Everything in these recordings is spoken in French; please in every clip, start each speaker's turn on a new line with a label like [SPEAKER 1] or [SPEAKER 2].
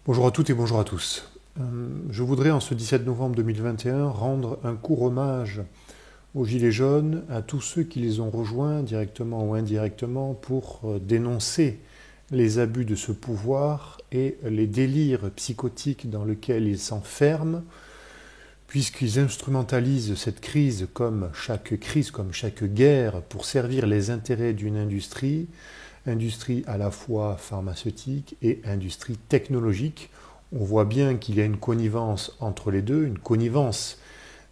[SPEAKER 1] Bonjour à toutes et bonjour à tous. Je voudrais en ce 17 novembre 2021 rendre un court hommage aux Gilets jaunes, à tous ceux qui les ont rejoints directement ou indirectement pour dénoncer les abus de ce pouvoir et les délires psychotiques dans lesquels ils s'enferment, puisqu'ils instrumentalisent cette crise, comme chaque guerre, pour servir les intérêts d'une industrie à la fois pharmaceutique et industrie technologique. On voit bien qu'il y a une connivence entre les deux, une connivence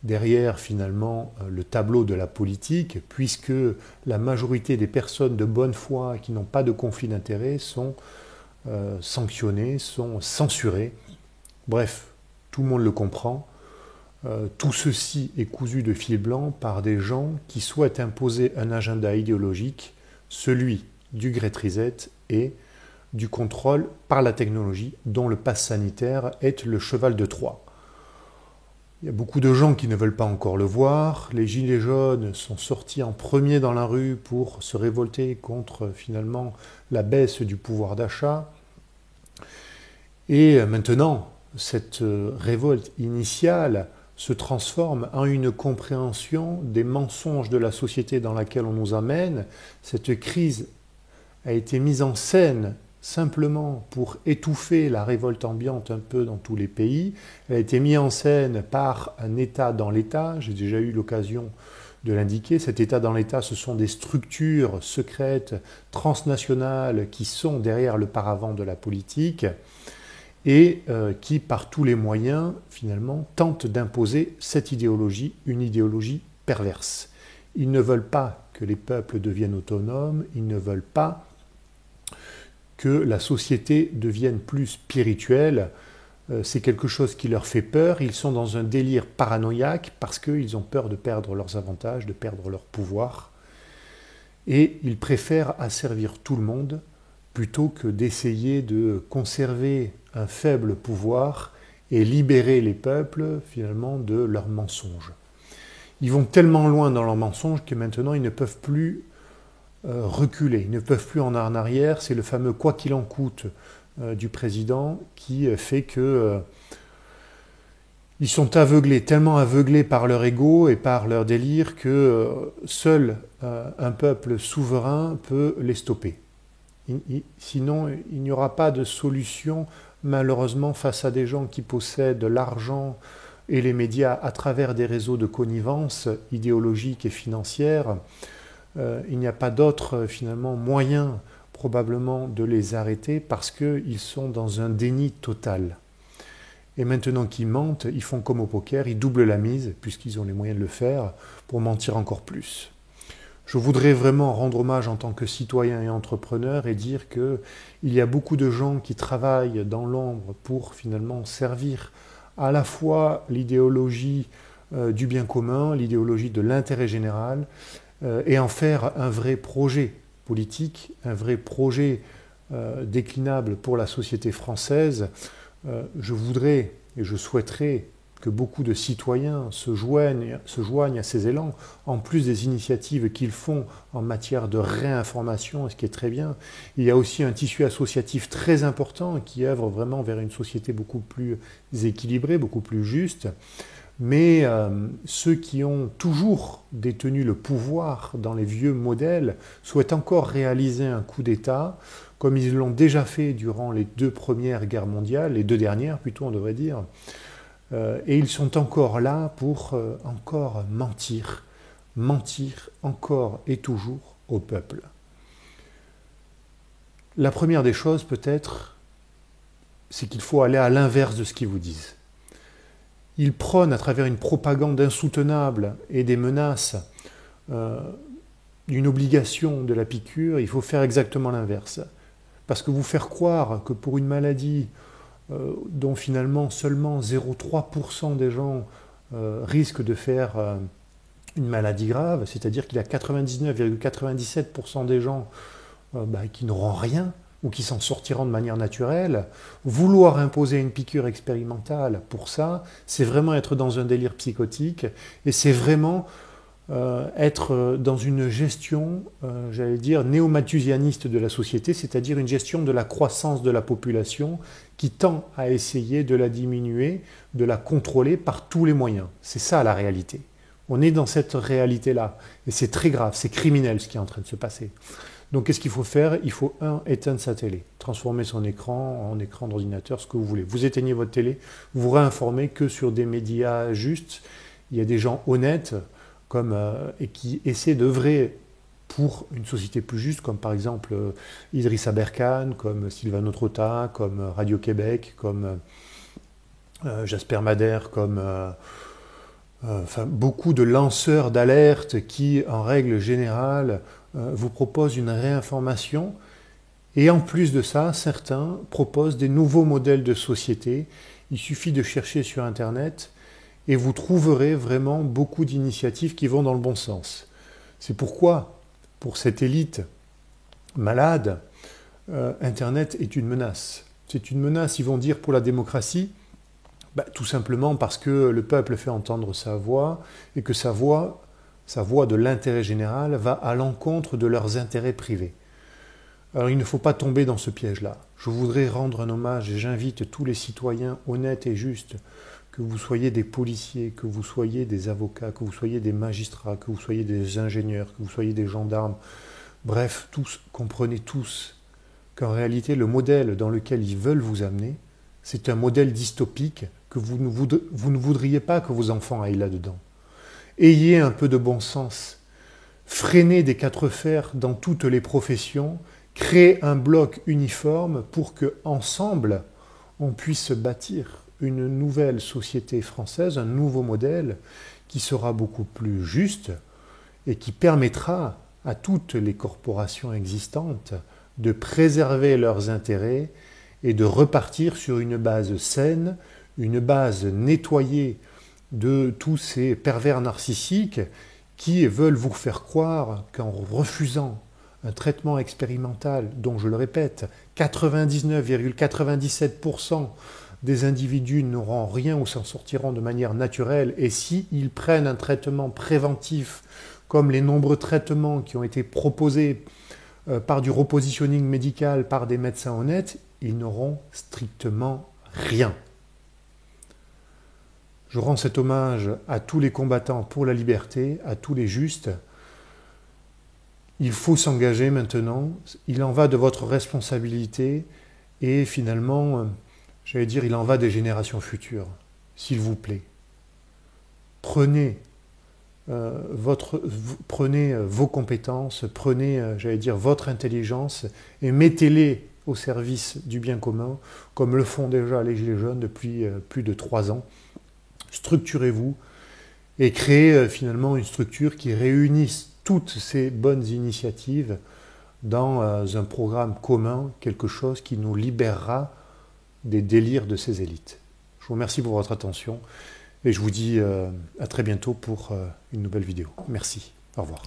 [SPEAKER 1] derrière finalement le tableau de la politique, puisque la majorité des personnes de bonne foi qui n'ont pas de conflit d'intérêts sont sanctionnées, sont censurées. Bref, tout le monde le comprend. Tout ceci est cousu de fil blanc par des gens qui souhaitent imposer un agenda idéologique, celui du Great Reset et du contrôle par la technologie, dont le pass sanitaire est le cheval de Troie. Il y a beaucoup de gens qui ne veulent pas encore le voir. Les Gilets jaunes sont sortis en premier dans la rue pour se révolter contre finalement la baisse du pouvoir d'achat. Et maintenant, cette révolte initiale se transforme en une compréhension des mensonges de la société dans laquelle on nous amène. Cette crise a été mise en scène simplement pour étouffer la révolte ambiante un peu dans tous les pays. Elle a été mise en scène par un État dans l'État. J'ai déjà eu l'occasion de l'indiquer. Cet État dans l'État, ce sont des structures secrètes, transnationales, qui sont derrière le paravent de la politique et qui, par tous les moyens, finalement, tentent d'imposer cette idéologie, une idéologie perverse. Ils ne veulent pas que les peuples deviennent autonomes, ils ne veulent pas que la société devienne plus spirituelle. C'est quelque chose qui leur fait peur. Ils sont dans un délire paranoïaque parce qu'ils ont peur de perdre leurs avantages, de perdre leur pouvoir. Et ils préfèrent asservir tout le monde plutôt que d'essayer de conserver un faible pouvoir et libérer les peuples finalement de leurs mensonges. Ils vont tellement loin dans leurs mensonges que maintenant ils ne peuvent plus reculer, ils ne peuvent plus en arrière. C'est le fameux quoi qu'il en coûte du président qui fait que ils sont aveuglés, tellement aveuglés par leur ego et par leur délire que seul un peuple souverain peut les stopper. Sinon, il n'y aura pas de solution, malheureusement, face à des gens qui possèdent l'argent et les médias à travers des réseaux de connivence idéologique et financière. Il n'y a pas d'autre, finalement, moyen, probablement, de les arrêter parce qu'ils sont dans un déni total. Et maintenant qu'ils mentent, ils font comme au poker, ils doublent la mise, puisqu'ils ont les moyens de le faire, pour mentir encore plus. Je voudrais vraiment rendre hommage en tant que citoyen et entrepreneur et dire qu'il y a beaucoup de gens qui travaillent dans l'ombre pour finalement servir à la fois l'idéologie du bien commun, l'idéologie de l'intérêt général, et en faire un vrai projet politique, un vrai projet déclinable pour la société française. Je voudrais et je souhaiterais que beaucoup de citoyens se joignent à ces élans, en plus des initiatives qu'ils font en matière de réinformation, ce qui est très bien. Il y a aussi un tissu associatif très important qui œuvre vraiment vers une société beaucoup plus équilibrée, beaucoup plus juste. Mais ceux qui ont toujours détenu le pouvoir dans les vieux modèles souhaitent encore réaliser un coup d'État, comme ils l'ont déjà fait durant les 2 premières guerres mondiales, les 2 dernières plutôt on devrait dire, et ils sont encore là pour encore mentir encore et toujours au peuple. La première des choses peut-être, c'est qu'il faut aller à l'inverse de ce qu'ils vous disent. Ils prônent à travers une propagande insoutenable et des menaces d'une obligation de la piqûre. Il faut faire exactement l'inverse. Parce que vous faire croire que pour une maladie dont finalement seulement 0,3% des gens risquent de faire une maladie grave, c'est-à-dire qu'il y a 99,97% des gens qui n'auront rien ou qui s'en sortiront de manière naturelle, vouloir imposer une piqûre expérimentale pour ça, c'est vraiment être dans un délire psychotique et c'est vraiment être dans une gestion, j'allais dire, néo-malthusianiste de la société, c'est-à-dire une gestion de la croissance de la population qui tend à essayer de la diminuer, de la contrôler par tous les moyens. C'est ça la réalité. On est dans cette réalité-là. Et c'est très grave, c'est criminel ce qui est en train de se passer. Donc qu'est-ce qu'il faut faire? Il faut, éteindre sa télé, transformer son écran en écran d'ordinateur, ce que vous voulez. Vous éteignez votre télé, vous vous réinformez que sur des médias justes. Il y a des gens honnêtes et qui essaient d'œuvrer pour une société plus juste, comme par exemple Idriss Aberkane, comme Sylvano Trotta, comme Radio-Québec, comme Jasper Madère, comme beaucoup de lanceurs d'alerte qui, en règle générale, vous proposent une réinformation. Et en plus de ça, certains proposent des nouveaux modèles de société. Il suffit de chercher sur Internet et vous trouverez vraiment beaucoup d'initiatives qui vont dans le bon sens. C'est pourquoi, pour cette élite malade, Internet est une menace. C'est une menace, ils vont dire, pour la démocratie, tout simplement parce que le peuple fait entendre sa voix et que sa voix de l'intérêt général va à l'encontre de leurs intérêts privés. Alors il ne faut pas tomber dans ce piège-là. Je voudrais rendre un hommage et j'invite tous les citoyens honnêtes et justes, que vous soyez des policiers, que vous soyez des avocats, que vous soyez des magistrats, que vous soyez des ingénieurs, que vous soyez des gendarmes, bref, tous, comprenez tous qu'en réalité le modèle dans lequel ils veulent vous amener, c'est un modèle dystopique que vous ne voudriez pas que vos enfants aillent là-dedans. Ayez un peu de bon sens. Freinez des quatre fers dans toutes les professions. Créez un bloc uniforme pour que, ensemble, on puisse bâtir une nouvelle société française, un nouveau modèle qui sera beaucoup plus juste et qui permettra à toutes les corporations existantes de préserver leurs intérêts et de repartir sur une base saine, une base nettoyée de tous ces pervers narcissiques qui veulent vous faire croire qu'en refusant un traitement expérimental dont, je le répète, 99,97% des individus n'auront rien ou s'en sortiront de manière naturelle, et s'ils prennent un traitement préventif, comme les nombreux traitements qui ont été proposés par du repositioning médical par des médecins honnêtes, ils n'auront strictement rien. Je rends cet hommage à tous les combattants pour la liberté, à tous les justes. Il faut s'engager maintenant, il en va de votre responsabilité et finalement, j'allais dire, il en va des générations futures. S'il vous plaît, prenez vos compétences, prenez, j'allais dire, votre intelligence et mettez-les au service du bien commun, comme le font déjà les Gilets jaunes depuis plus de 3 ans. Structurez-vous et créez finalement une structure qui réunisse toutes ces bonnes initiatives dans un programme commun, quelque chose qui nous libérera des délires de ces élites. Je vous remercie pour votre attention et je vous dis à très bientôt pour une nouvelle vidéo. Merci. Au revoir.